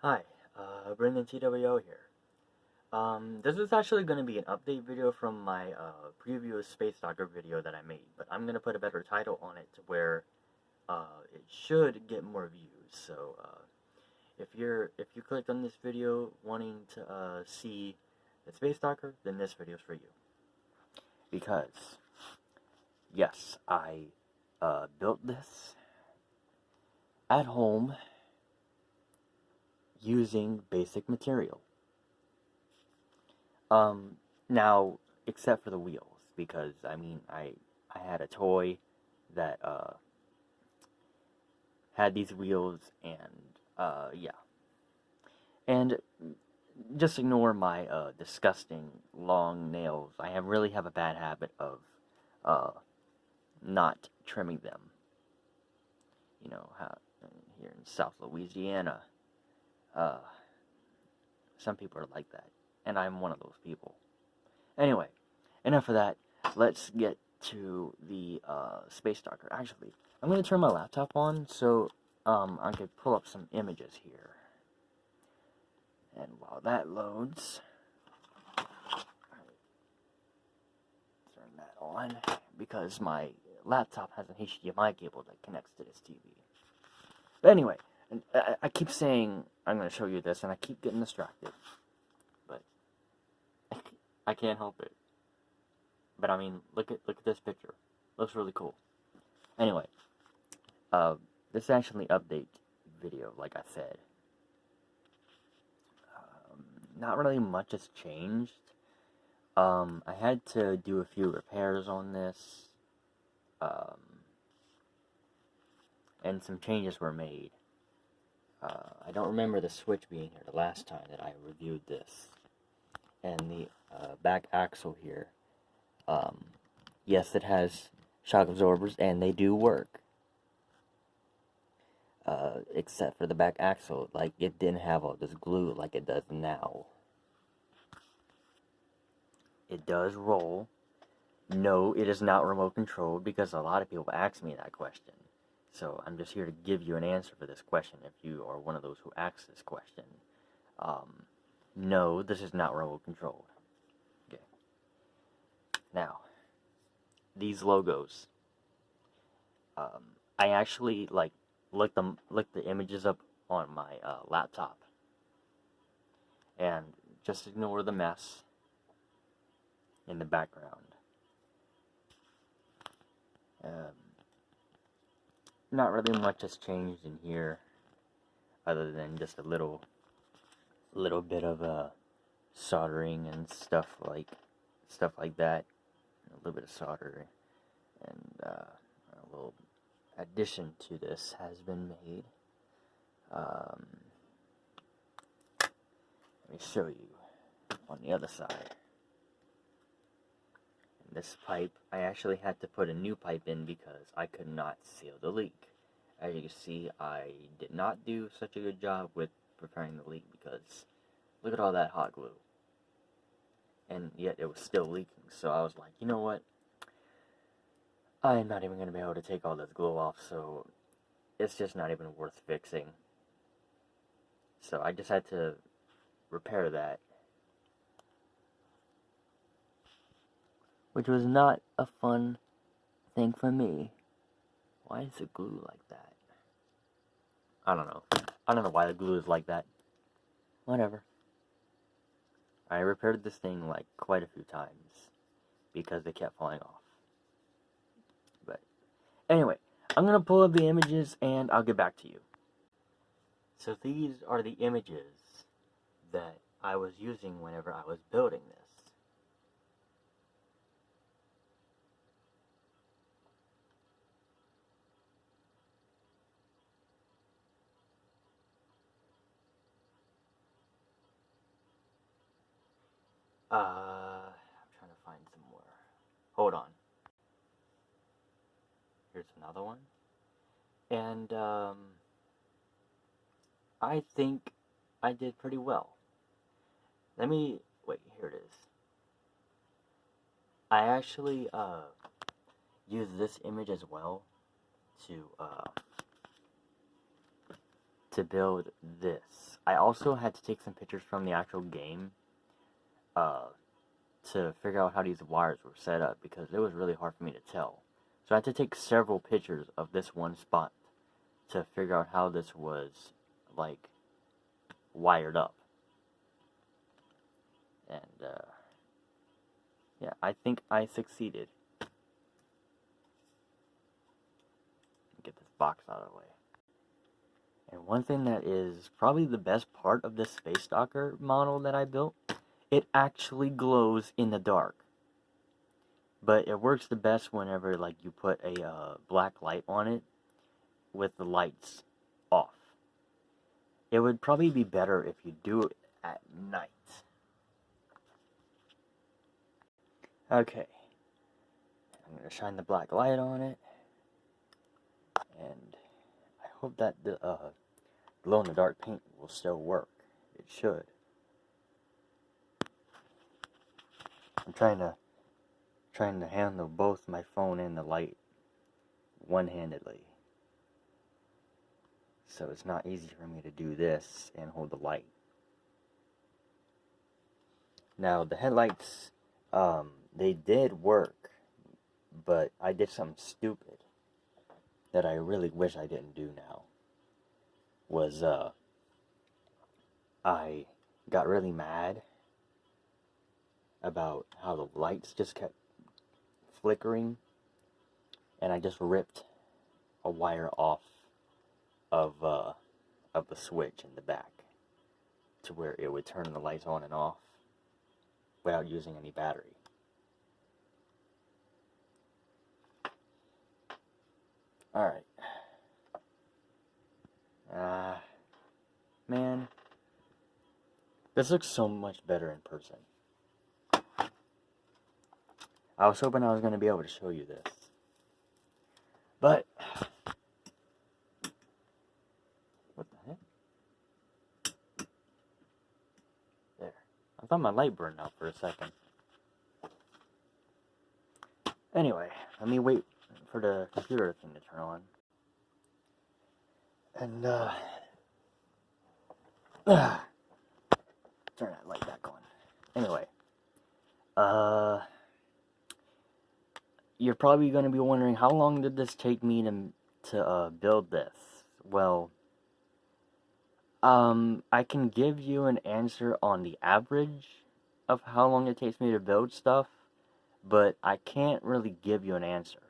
Hi, Brendan TWO here. This is actually going to be an update video from my previous Space Docker video that I made, but I'm going to put a better title on it to where it should get more views. So if you clicked on this video wanting to see the Space Docker, then this video is for you. Because yes, I built this at home using basic material. Now, except for the wheels, because, I had a toy that, had these wheels, and, yeah. And just ignore my, disgusting long nails. Really have a bad habit of, uh, not trimming them. You know, how, here in South Louisiana, uh, some people are like that, and I'm one of those people. Anyway, enough of that. Let's get to the Space Docker. Actually, I'm going to turn my laptop on so I can pull up some images here. And while that loads, turn that on because my laptop has an HDMI cable that connects to this TV. But anyway, I keep saying I'm going to show you this, and I keep getting distracted. But I can't help it. But I mean, look at this picture. Looks really cool. Anyway, this is actually an update video, like I said. Not really much has changed. I had to do a few repairs on this, and some changes were made. I don't remember the switch being here the last time that I reviewed this. And the back axle here, yes, it has shock absorbers, and they do work. Except for the back axle, like, it didn't have all this glue like it does now. It does roll. No, it is not remote controlled, because a lot of people ask me that question. So I'm just here to give you an answer for this question if you are one of those who asks this question. No, this is not remote controlled. Okay. Now, these logos. I actually looked the images up on my laptop, and just ignore the mess in the background. Not really much has changed in here, other than just a little bit of soldering and stuff like that. A little bit of solder, and a little addition to this has been made. Let me show you on the other side. And this pipe, I actually had to put a new pipe in because I could not seal the leak. As you can see, I did not do such a good job with preparing the leak because look at all that hot glue. And yet it was still leaking, so I was like, you know what? I'm not even going to be able to take all this glue off, so it's just not even worth fixing. So I just had to repair that, which was not a fun thing for me. Why is it glue like that? I don't know. I don't know why the glue is like that. Whatever. I repaired this thing like quite a few times because they kept falling off. But anyway, I'm going to pull up the images and I'll get back to you. So these are the images that I was using whenever I was building this. I'm trying to find some more. Hold on. Here's another one. And, I think I did pretty well. Wait, here it is. I actually, use this image as well to, to build this. I also had to take some pictures from the actual game to figure out how these wires were set up, because it was really hard for me to tell. So I had to take several pictures of this one spot to figure out how this was, like, wired up. And, yeah, I think I succeeded. Get this box out of the way. And one thing that is probably the best part of this Space Stalker model that I built, it actually glows in the dark. But it works the best whenever, like, you put a black light on it with the lights off. It would probably be better if you do it at night. Okay. I'm going to shine the black light on it. And I hope that the glow-in-the-dark paint will still work. It should. I'm trying to handle both my phone and the light one-handedly. So it's not easy for me to do this and hold the light. Now, the headlights, they did work, but I did something stupid that I really wish I didn't do now. Was, I got really mad about how the lights just kept flickering, and I just ripped a wire off of the switch in the back to where it would turn the lights on and off without using any battery. Alright. Man, this looks so much better in person. I was hoping I was going to be able to show you this. But, what the heck? There. I thought my light burned out for a second. Anyway, let me wait for the computer thing to turn on. And, turn that light back on. Anyway, you're probably going to be wondering, how long did this take me to build this? Well, I can give you an answer on the average of how long it takes me to build stuff, but I can't really give you an answer,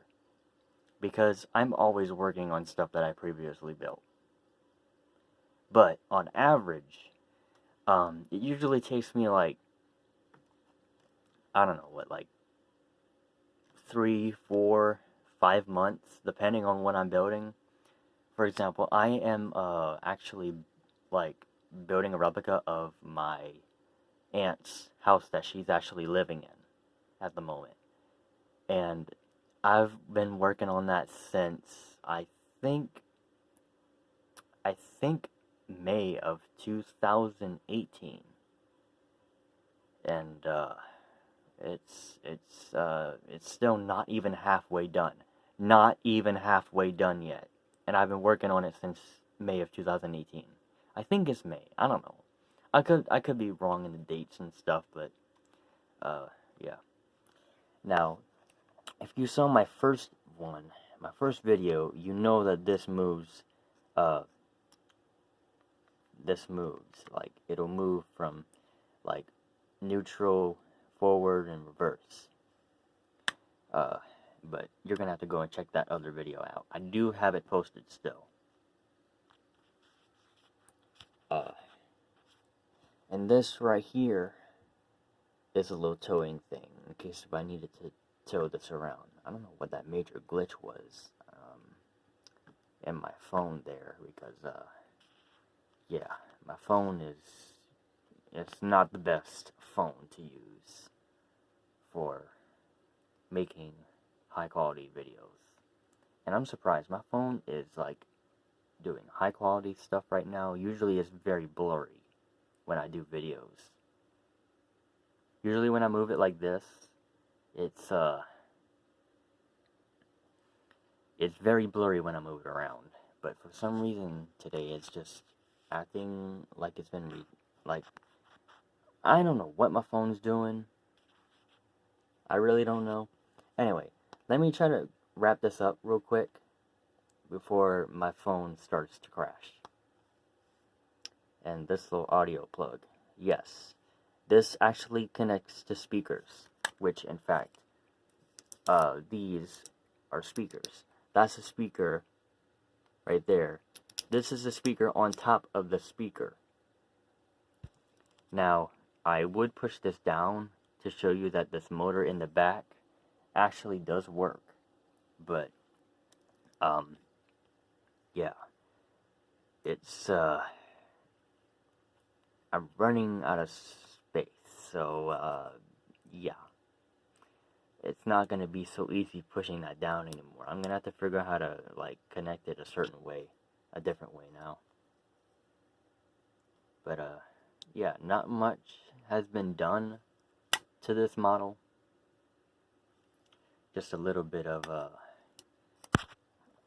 because I'm always working on stuff that I previously built. But on average, it usually takes me like, I don't know, what, like 3, 4, 5 months, depending on what I'm building. For example, I am actually like building a replica of my aunt's house that she's actually living in at the moment. And I've been working on that since I think May of 2018. And it's still not even halfway done. Not even halfway done yet. And I've been working on it since May of 2018. I think it's May. I don't know. I could be wrong in the dates and stuff, but yeah. Now, if you saw my first video, you know that this moves like, it'll move from like neutral, forward, and reverse. But you're gonna have to go and check that other video out. I do have it posted still. And this right here is a little towing thing, in case if I needed to tow this around. I don't know what that major glitch was in my phone there, because yeah, my phone it's not the best phone to use for making high quality videos. And I'm surprised, my phone is like doing high quality stuff right now. Usually it's very blurry when I do videos. Usually when I move it like this, it's very blurry when I move it around. But for some reason today it's just acting like it's been like, I don't know what my phone's doing. I really don't know. Anyway, let me try to wrap this up real quick before my phone starts to crash. And this little audio plug, yes, this actually connects to speakers, which in fact, these are speakers. That's a speaker right there. This is a speaker on top of the speaker. Now, I would push this down to show you that this motor in the back actually does work. But, yeah. It's, I'm running out of space. So, yeah. It's not going to be so easy pushing that down anymore. I'm going to have to figure out how to, like, connect it a certain way. A different way now. But, yeah, not much has been done to this model. Just a little bit of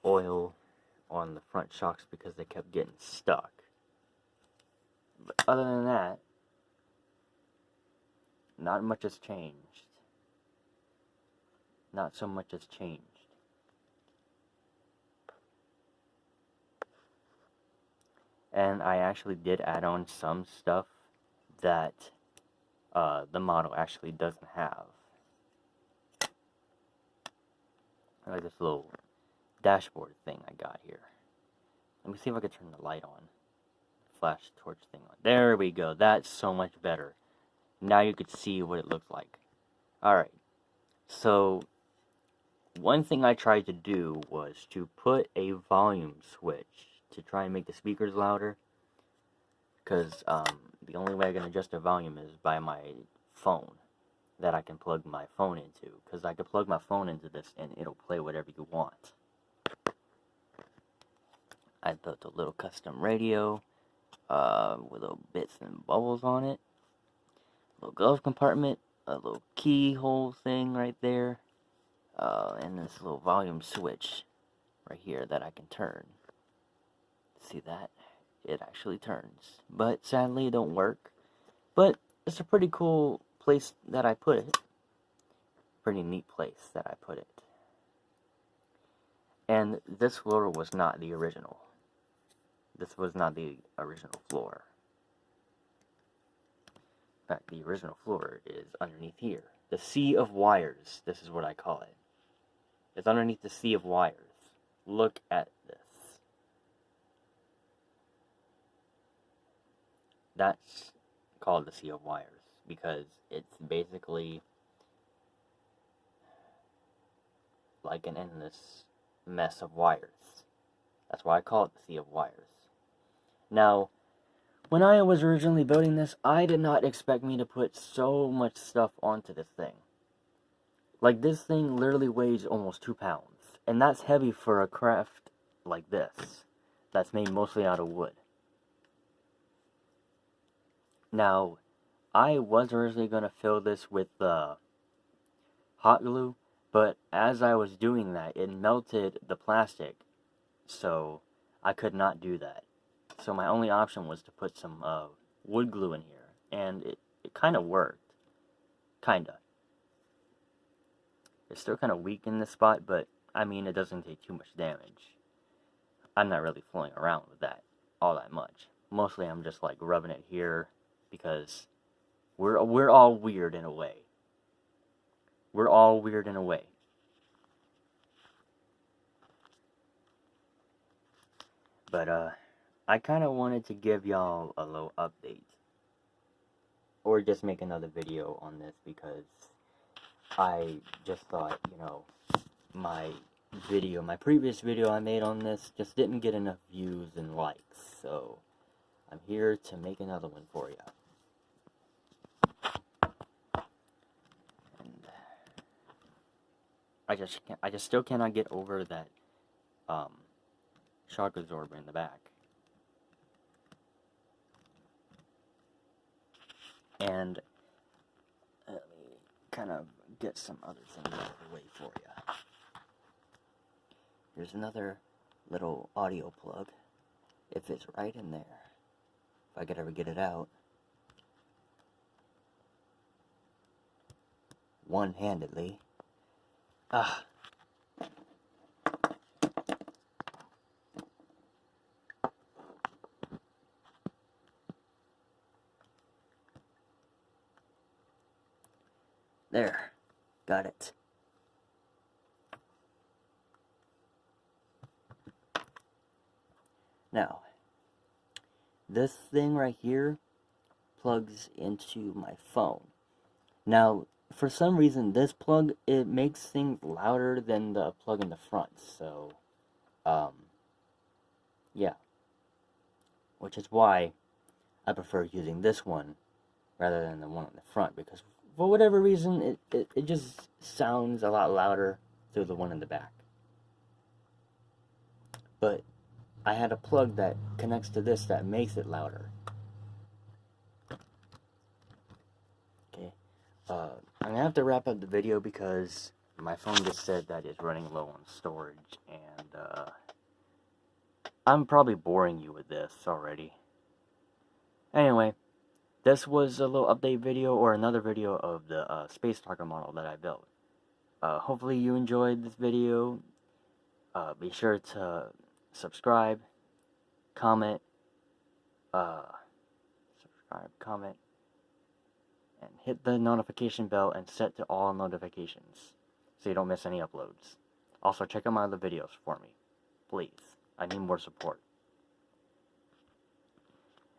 oil on the front shocks because they kept getting stuck. But other than that, not much has changed. Not so much has changed. And I actually did add on some stuff that the model actually doesn't have. Like this little dashboard thing I got here. Let me see if I can turn the light on. Flash torch thing on. There we go. That's so much better. Now you could see what it looks like. Alright. So, one thing I tried to do was to put a volume switch to try and make the speakers louder. Because the only way I can adjust the volume is by my phone. That I can plug my phone into. Because I can plug my phone into this and it'll play whatever you want. I built a little custom radio with little bits and bubbles on it. A little glove compartment. A little keyhole thing right there. And this little volume switch right here that I can turn. See that? It actually turns. But sadly it don't work. But it's a pretty cool place that I put it. Pretty neat place that I put it. And this floor was not the original. This was not the original floor. In fact, the original floor is underneath here. The sea of wires. This is what I call it. It's underneath the sea of wires. Look at this. That's called the sea of wires because it's basically like an endless mess of wires. That's why I call it the sea of wires. Now, when I was originally building this, I did not expect me to put so much stuff onto this thing. Like, this thing literally weighs almost 2 pounds. And that's heavy for a craft like this. That's made mostly out of wood. Now, I was originally going to fill this with hot glue. But as I was doing that, it melted the plastic. So, I could not do that. So my only option was to put some wood glue in here. And it kind of worked. Kinda. It's still kind of weak in this spot, but I mean, it doesn't take too much damage. I'm not really fooling around with that all that much. Mostly I'm just like rubbing it here because we're all weird in a way. We're all weird in a way. But I kind of wanted to give y'all a little update. Or just make another video on this because I just thought, you know, my previous video I made on this just didn't get enough views and likes. So, I'm here to make another one for you. And I just still cannot get over that shock absorber in the back. And let me kind of get some other things out of the way for you. There's another little audio plug. It fits right in there. if I could ever get it out. One-handedly. Ah. There. Got it. Now, this thing right here plugs into my phone. Now, for some reason, this plug, it makes things louder than the plug in the front, so, yeah. Which is why I prefer using this one rather than the one on the front, because for whatever reason, it just sounds a lot louder through the one in the back. But I had a plug that connects to this that makes it louder. Okay, I'm gonna have to wrap up the video because my phone just said that it's running low on storage, and I'm probably boring you with this already. Anyway, this was a little update video, or another video of the Space Talker model that I built. Hopefully you enjoyed this video. Be sure to subscribe, comment, and hit the notification bell and set to all notifications so you don't miss any uploads. Also, check out my other videos for me. Please. I need more support.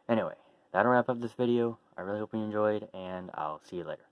Anyway, that'll wrap up this video. I really hope you enjoyed, and I'll see you later.